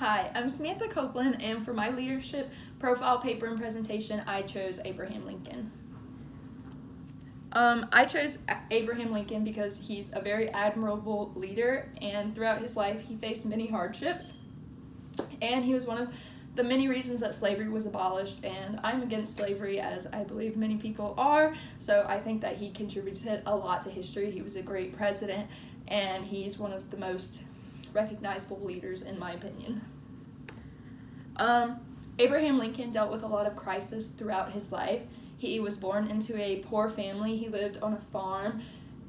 Hi, I'm Samantha Copeland, and for my leadership profile paper and presentation, I chose Abraham Lincoln. I chose Abraham Lincoln because he's a very admirable leader, and throughout his life, he faced many hardships, and he was one of the many reasons that slavery was abolished, and I'm against slavery, as I believe many people are, so I think that he contributed a lot to history. He was a great president, and he's one of the most recognizable leaders in my opinion. Abraham Lincoln dealt with a lot of crisis throughout his life. He was born into a poor family. He lived on a farm,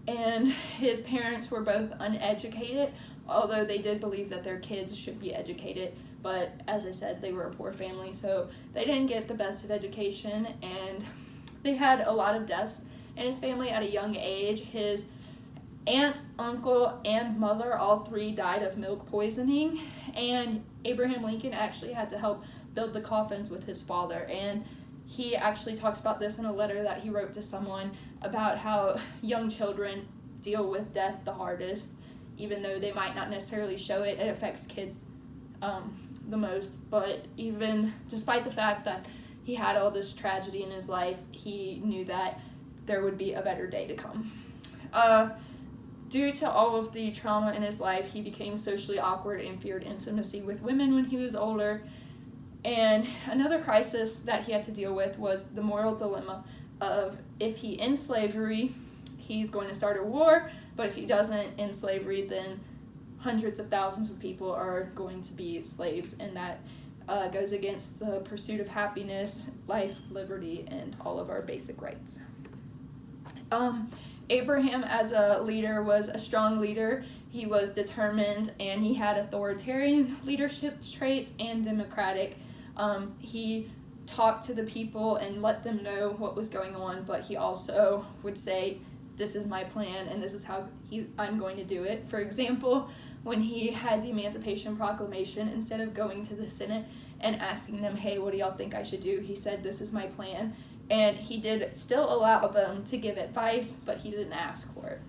and his parents were both uneducated, although they did believe that their kids should be educated. But as I said, they were a poor family, so they didn't get the best of education, and they had a lot of deaths in his family at a young age. His aunt, uncle, and mother, all three died of milk poisoning, and Abraham Lincoln actually had to help build the coffins with his father, and he actually talks about this in a letter that he wrote to someone about how young children deal with death the hardest. Even though they might not necessarily show it, it affects kids the most, but even despite the fact that he had all this tragedy in his life, he knew that there would be a better day to come. Due to all of the trauma in his life, he became socially awkward and feared intimacy with women when he was older. And another crisis that he had to deal with was the moral dilemma of if he ends slavery, he's going to start a war, but if he doesn't end slavery, then hundreds of thousands of people are going to be slaves, and that goes against the pursuit of happiness, life, liberty, and all of our basic rights. Abraham, as a leader, was a strong leader. He was determined, and he had authoritarian leadership traits and democratic. He talked to the people and let them know what was going on, but he also would say, this is my plan, and this is how I'm going to do it. For example, when he had the Emancipation Proclamation, instead of going to the Senate and asking them, hey, what do y'all think I should do, he said, this is my plan. And he did still allow them to give advice, but he didn't ask for it.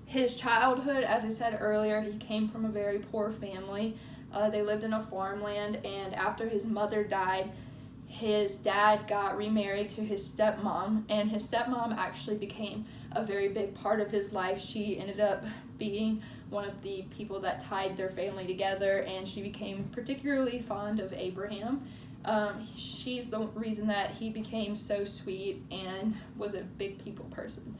His childhood, as I said earlier, he came from a very poor family. They lived in a farmland, and after his mother died, his dad got remarried to his stepmom, and his stepmom actually became a very big part of his life. She ended up being one of the people that tied their family together, and she became particularly fond of Abraham. She's the reason that he became so sweet and was a big people person.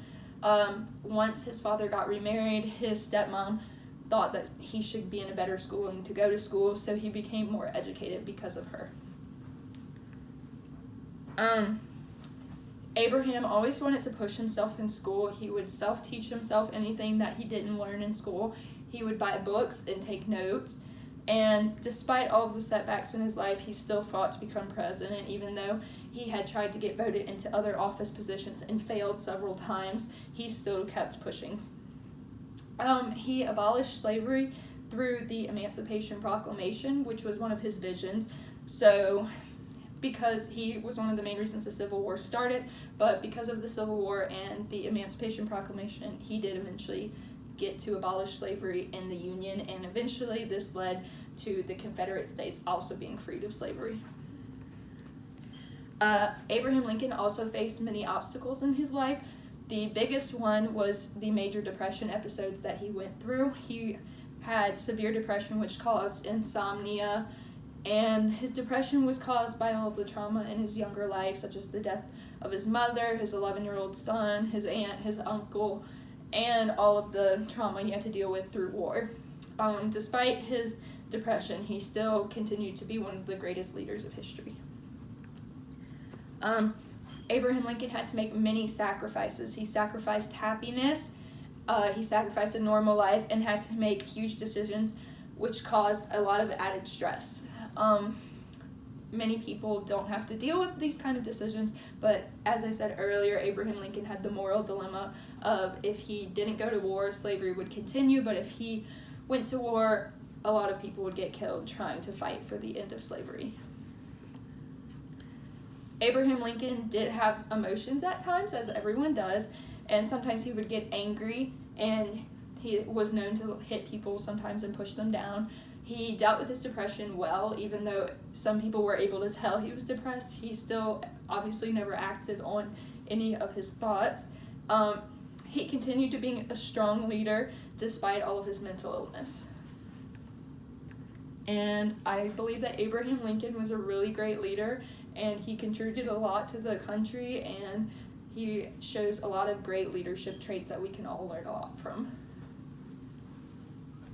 Once his father got remarried, his stepmom thought that he should be in a better school and to go to school, so he became more educated because of her. Abraham always wanted to push himself in school. He would self-teach himself anything that he didn't learn in school. He would buy books and take notes. And despite all of the setbacks in his life, he still fought to become president, even though he had tried to get voted into other office positions and failed several times. He still kept pushing. He abolished slavery through the Emancipation Proclamation, which was one of his visions. So, because he was one of the main reasons the Civil War started, but because of the Civil War and the Emancipation Proclamation, he did eventually get to abolish slavery in the Union, and eventually this led to the Confederate States also being freed of slavery. Abraham Lincoln also faced many obstacles in his life. The biggest one was the major depression episodes that he went through. He had severe depression, which caused insomnia, and his depression was caused by all of the trauma in his younger life, such as the death of his mother, his 11-year-old son, his aunt, his uncle, and all of the trauma he had to deal with through war. Despite his depression, he still continued to be one of the greatest leaders of history. Abraham Lincoln had to make many sacrifices. He sacrificed happiness, he sacrificed a normal life, and had to make huge decisions, which caused a lot of added stress. Many people don't have to deal with these kind of decisions, but as I said earlier, Abraham Lincoln had the moral dilemma of if he didn't go to war, slavery would continue, but if he went to war, a lot of people would get killed trying to fight for the end of slavery. Abraham Lincoln did have emotions at times, as everyone does, and sometimes he would get angry, and he was known to hit people sometimes and push them down. He dealt with his depression well, even though some people were able to tell he was depressed. He still obviously never acted on any of his thoughts. He continued to be a strong leader despite all of his mental illness. And I believe that Abraham Lincoln was a really great leader, and he contributed a lot to the country, and he shows a lot of great leadership traits that we can all learn a lot from.